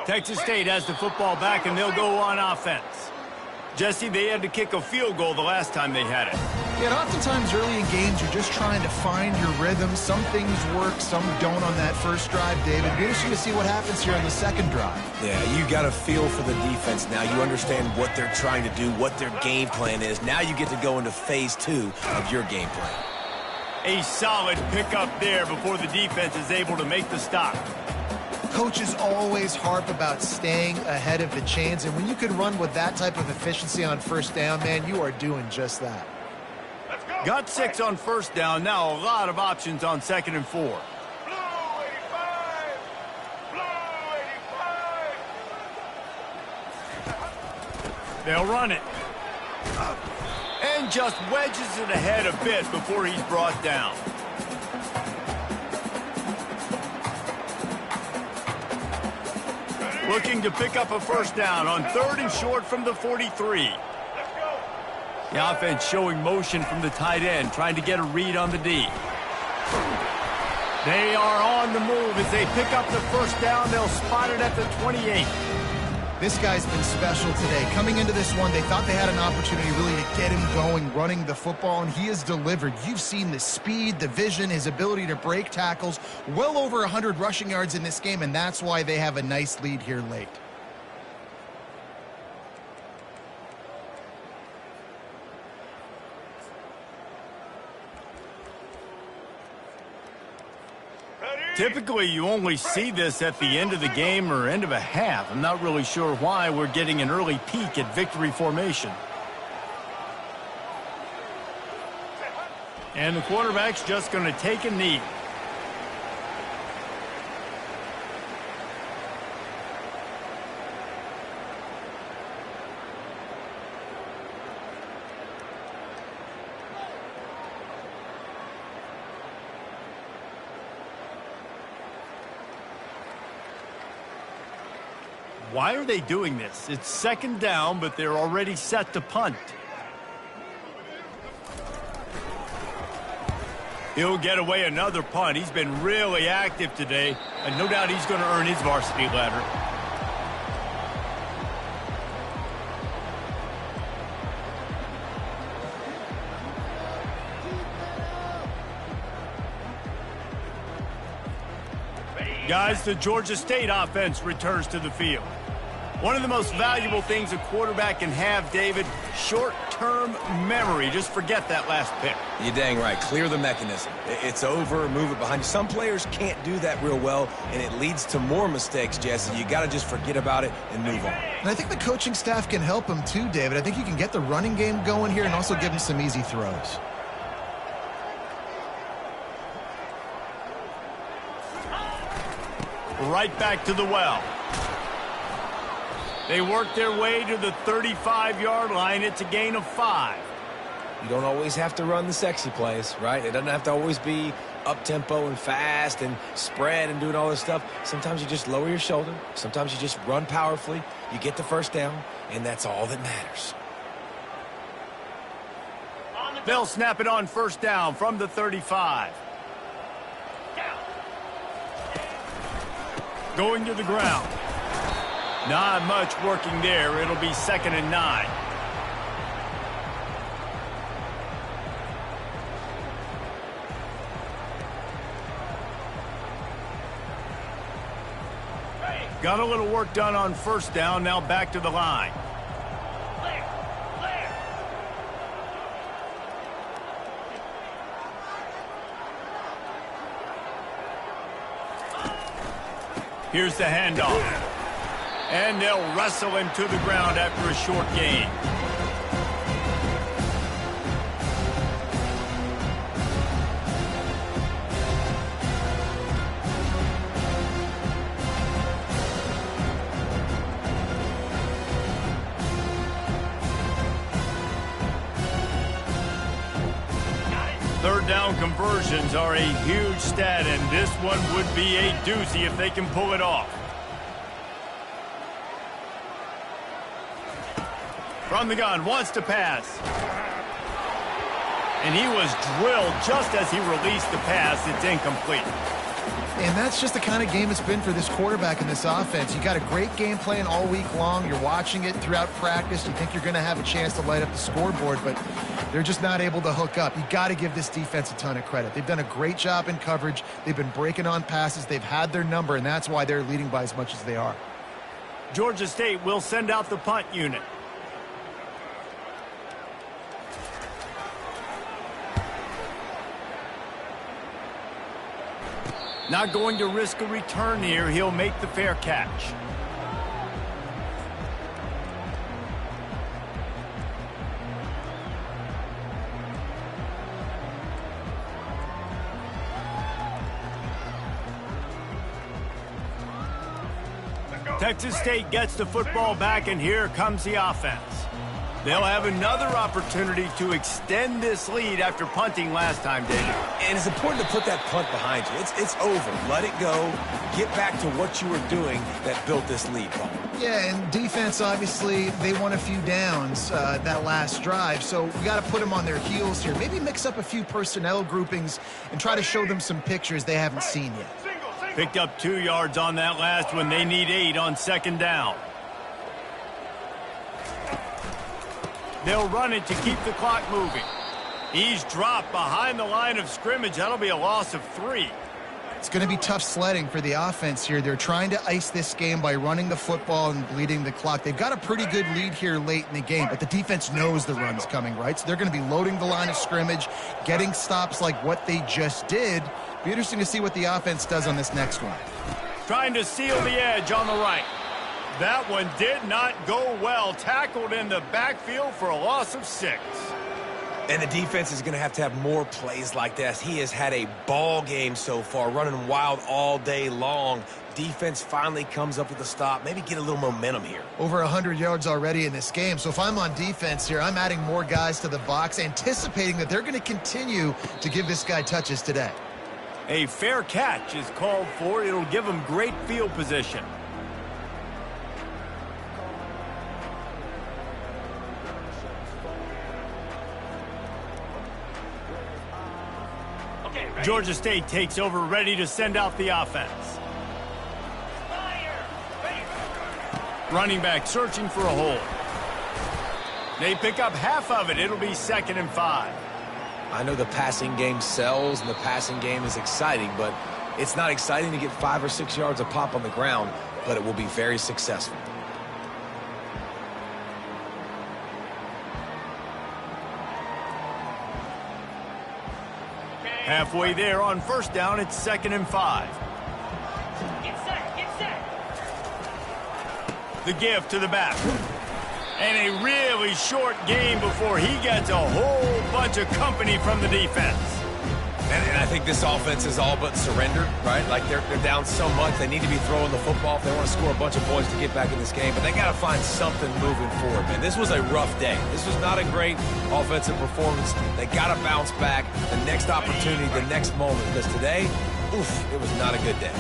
Texas State has the football back, and they'll go on offense. Jesse, they had to kick a field goal the last time they had it. Yeah, and oftentimes early in games, you're just trying to find your rhythm. Some things work, some don't on that first drive, David. Be interesting to see what happens here on the second drive. Yeah, you got a feel for the defense now. You understand what they're trying to do, what their game plan is. Now you get to go into phase 2 of your game plan. A solid pickup there before the defense is able to make the stop. Coaches always harp about staying ahead of the chains, and when you can run with that type of efficiency on first down, man, you are doing just that. Let's go. Got 6 on first down. Now a lot of options on 2nd and 4. Blue 85. Blue 85. They'll run it. And just wedges it ahead a bit before he's brought down. Looking to pick up a first down on 3rd and short from the 43. The offense showing motion from the tight end, trying to get a read on the D. They are on the move as they pick up the first down. They'll spot it at the 28. This guy's been special today. Coming into this one, they thought they had an opportunity really to get him going, running the football, and he has delivered. You've seen the speed, the vision, his ability to break tackles. Well over 100 rushing yards in this game, and that's why they have a nice lead here late. Typically, you only see this at the end of the game or end of a half. I'm not really sure why we're getting an early peek at victory formation. And the quarterback's just going to take a knee. Why are they doing this? It's 2nd down, but they're already set to punt. He'll get away another punt. He's been really active today, and no doubt he's going to earn his varsity ladder. Guys, the Georgia State offense returns to the field. One of the most valuable things a quarterback can have, David, short-term memory. Just forget that last pick. You're dang right. Clear the mechanism. It's over, move it behind you. Some players can't do that real well, and it leads to more mistakes, Jesse. You got to just forget about it and move on. And I think the coaching staff can help him too, David. I think you can get the running game going here and also give him some easy throws. Right back to the well. They work their way to the 35-yard line. It's a gain of 5. You don't always have to run the sexy plays, right? It doesn't have to always be up-tempo and fast and spread and doing all this stuff. Sometimes you just lower your shoulder. Sometimes you just run powerfully. You get the first down, and that's all that matters. They'll snap it on first down from the 35. Going to the ground. Not much working there. It'll be 2nd and 9. Got a little work done on first down. Now back to the line. Here's the handoff. And they'll wrestle him to the ground after a short gain. Third down conversions are a huge stat, and this one would be a doozy if they can pull it off. From the gun, wants to pass. And he was drilled just as he released the pass. It's incomplete. And that's just the kind of game it's been for this quarterback in this offense. You got a great game plan all week long. You're watching it throughout practice. You think you're going to have a chance to light up the scoreboard, but they're just not able to hook up. You got to give this defense a ton of credit. They've done a great job in coverage. They've been breaking on passes. They've had their number, and that's why they're leading by as much as they are. Georgia State will send out the punt unit. Not going to risk a return here. He'll make the fair catch. Texas State gets the football back, and here comes the offense. They'll have another opportunity to extend this lead after punting last time, David. And it's important to put that punt behind you. It's over. Let it go. Get back to what you were doing that built this lead, Paul. Yeah, and defense, obviously, they won a few downs that last drive, so we got to put them on their heels here. Maybe mix up a few personnel groupings and try to show them some pictures they haven't seen yet. Picked up 2 yards on that last one. They need 8 on 2nd down. They'll run it to keep the clock moving. He's dropped behind the line of scrimmage. That'll be a loss of 3. It's going to be tough sledding for the offense here. They're trying to ice this game by running the football and bleeding the clock. They've got a pretty good lead here late in the game, but the defense knows the run's coming, right? So they're going to be loading the line of scrimmage, getting stops like what they just did. Be interesting to see what the offense does on this next one. Trying to seal the edge on the right. That one did not go well. Tackled in the backfield for a loss of 6. And the defense is going to have more plays like this. He has had a ball game so far, running wild all day long. Defense finally comes up with a stop. Maybe get a little momentum here. Over 100 yards already in this game. So if I'm on defense here, I'm adding more guys to the box, anticipating that they're going to continue to give this guy touches today. A fair catch is called for. It'll give him great field position. Georgia State takes over, ready to send out the offense. Running back searching for a hole. They pick up half of it. It'll be 2nd and 5. I know the passing game sells and the passing game is exciting, but it's not exciting to get 5 or 6 yards a pop on the ground, but it will be very successful. Halfway there on first down, it's 2nd and 5. Get set, get set. The give to the back. And a really short game before he gets a whole bunch of company from the defense. And I think this offense is all but surrendered, right? Like they're down so much. They need to be throwing the football if they want to score a bunch of points to get back in this game. But they got to find something moving forward, man. This was a rough day. This was not a great offensive performance. They got to bounce back the next opportunity, the next moment. Because today, oof, it was not a good day.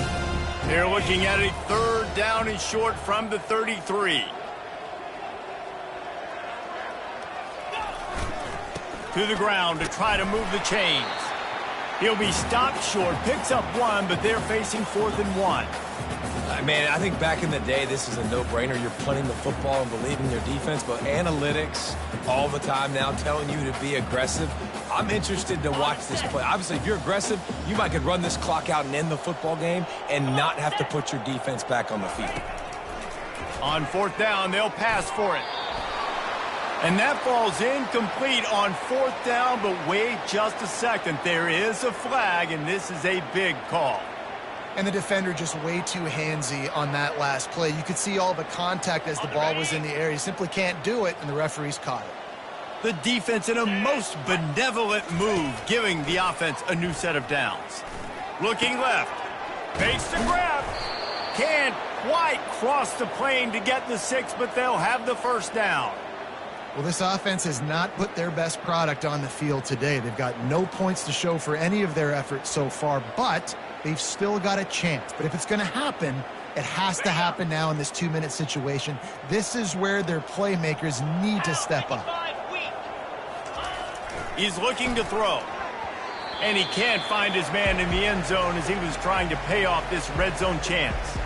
They're looking at a 3rd down and short from the 33. To the ground to try to move the chains. He'll be stopped short, picks up 1, but they're facing 4th and 1. Man, I think back in the day, this is a no-brainer. You're punting the football and believing your defense, but analytics all the time now telling you to be aggressive. I'm interested to watch this play. Obviously, if you're aggressive, you might could run this clock out and end the football game and not have to put your defense back on the field. On 4th down, they'll pass for it. And that falls incomplete on 4th down, but wait just a second. There is a flag, and this is a big call. And the defender just way too handsy on that last play. You could see all the contact as the ball was in the air. He simply can't do it, and the referees caught it. The defense in a most benevolent move, giving the offense a new set of downs. Looking left. Fakes the grab. Can't quite cross the plane to get the 6, but they'll have the 1st down. Well, this offense has not put their best product on the field today. They've got no points to show for any of their efforts so far, but they've still got a chance. But if it's going to happen, it has to happen now in this 2-minute situation. This is where their playmakers need to step up. He's looking to throw. And he can't find his man in the end zone as he was trying to pay off this red zone chance.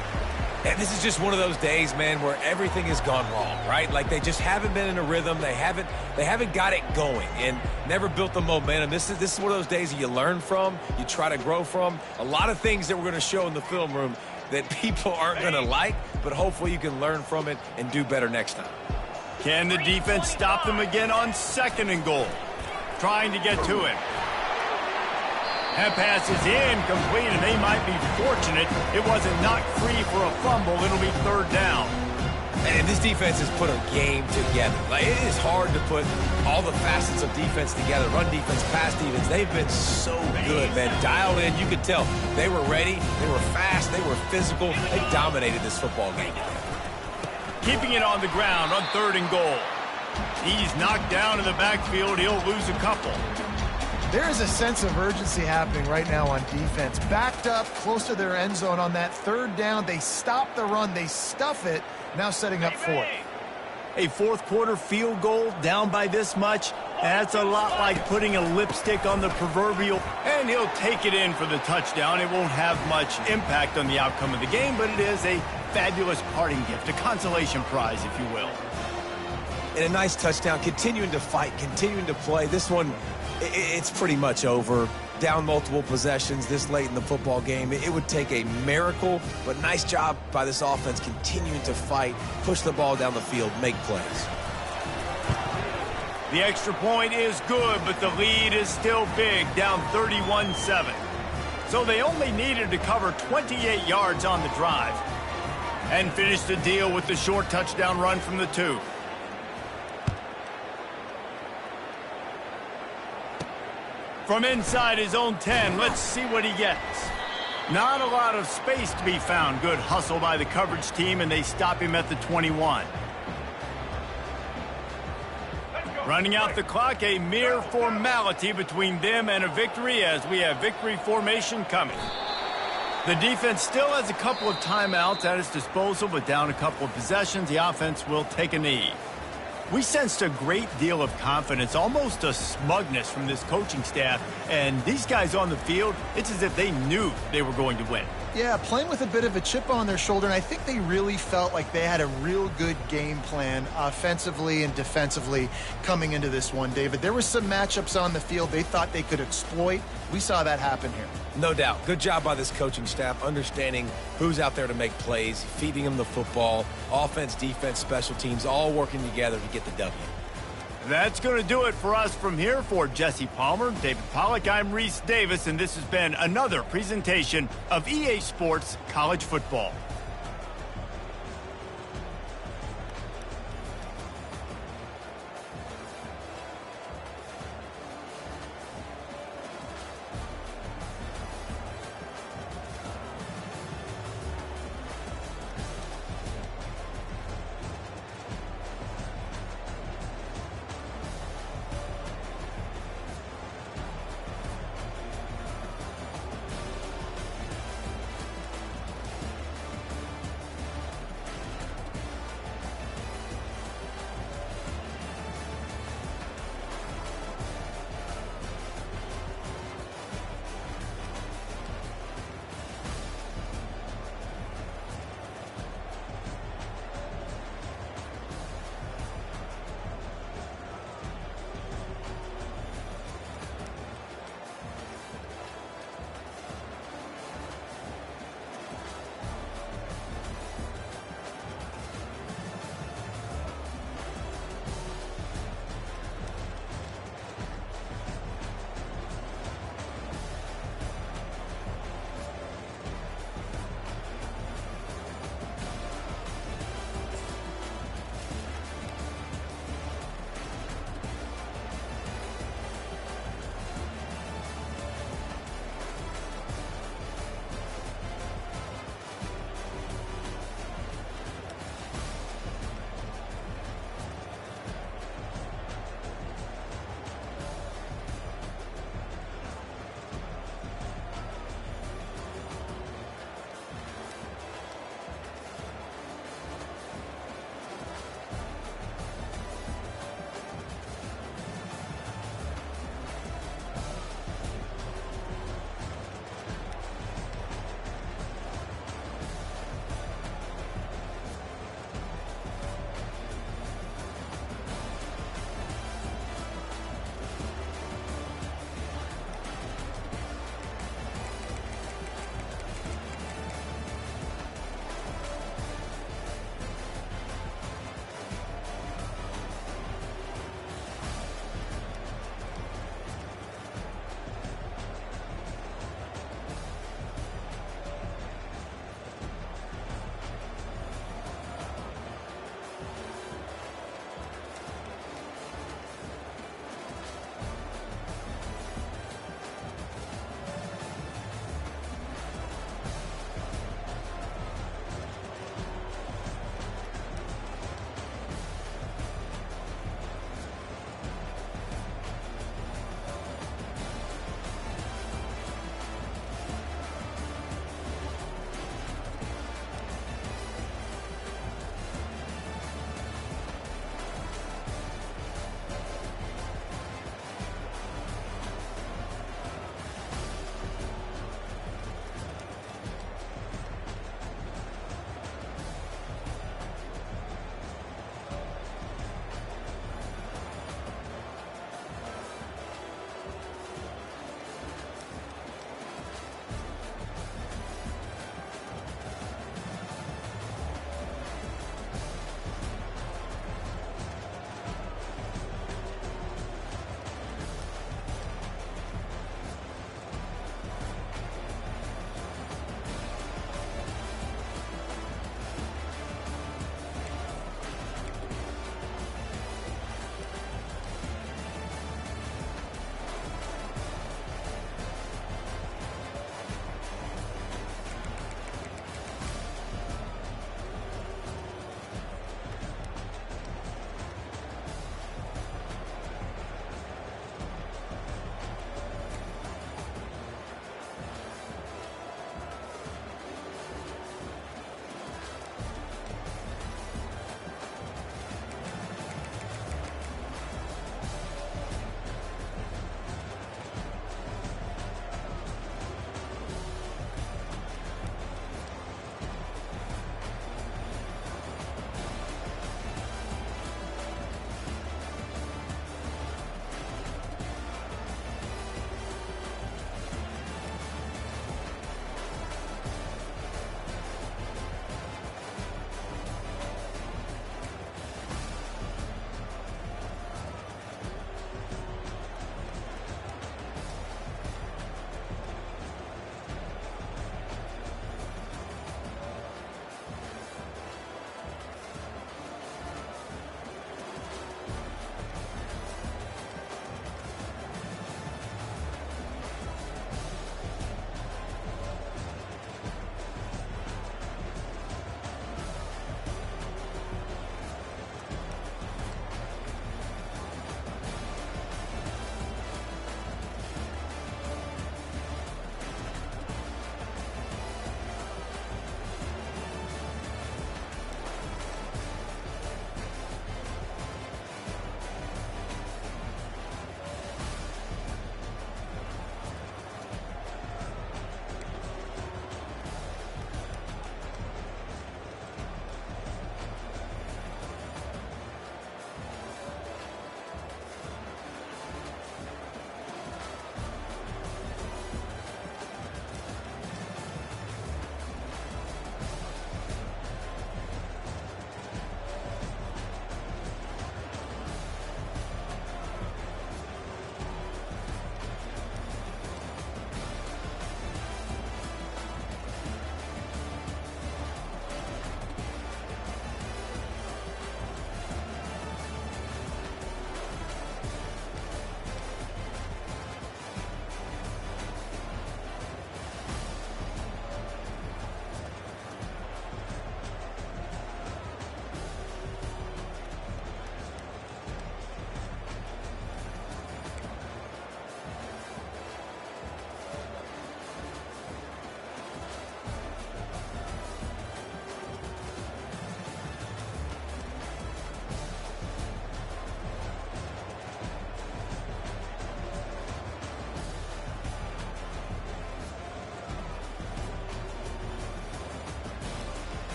And this is just one of those days, man, where everything has gone wrong, right? Like they just haven't been in a rhythm. They haven't got it going and never built the momentum. This is one of those days that you learn from, you try to grow from. A lot of things that we're going to show in the film room that people aren't going to like, but hopefully you can learn from it and do better next time. Can the defense stop them again on 2nd and goal? Trying to get to it. That pass is incomplete, and they might be fortunate it wasn't knocked free for a fumble. It'll be 3rd down. And this defense has put a game together. Like, it is hard to put all the facets of defense together. Run defense, pass defense. They've been so good, man. Dialed in. You could tell they were ready. They were fast. They were physical. They dominated this football game. Keeping it on the ground on 3rd and goal. He's knocked down in the backfield. He'll lose a couple. There is a sense of urgency happening right now on defense. Backed up, close to their end zone on that 3rd down. They stop the run. They stuff it. Now setting up 4th. A 4th quarter field goal down by this much. That's a lot like putting a lipstick on the proverbial. And he'll take it in for the touchdown. It won't have much impact on the outcome of the game, but it is a fabulous parting gift, a consolation prize, if you will. And a nice touchdown, continuing to fight, continuing to play. This one, it's pretty much over. Down multiple possessions this late in the football game. It would take a miracle, but nice job by this offense continuing to fight, push the ball down the field, make plays. The extra point is good, but the lead is still big, down 31-7. So they only needed to cover 28 yards on the drive and finish the deal with the short touchdown run from the 2. From inside his own 10, let's see what he gets. Not a lot of space to be found. Good hustle by the coverage team, and they stop him at the 21. Running out the clock, a mere formality between them and a victory as we have victory formation coming. The defense still has a couple of timeouts at its disposal, but down a couple of possessions, the offense will take a knee. We sensed a great deal of confidence, almost a smugness from this coaching staff. And these guys on the field, it's as if they knew they were going to win. Yeah, playing with a bit of a chip on their shoulder, and I think they really felt like they had a real good game plan offensively and defensively coming into this one, David. There were some matchups on the field they thought they could exploit. We saw that happen here. No doubt. Good job by this coaching staff, understanding who's out there to make plays, feeding them the football, offense, defense, special teams, all working together to get the W. That's going to do it for us from here. For Jesse Palmer, David Pollack, I'm Reese Davis, and this has been another presentation of EA Sports College Football.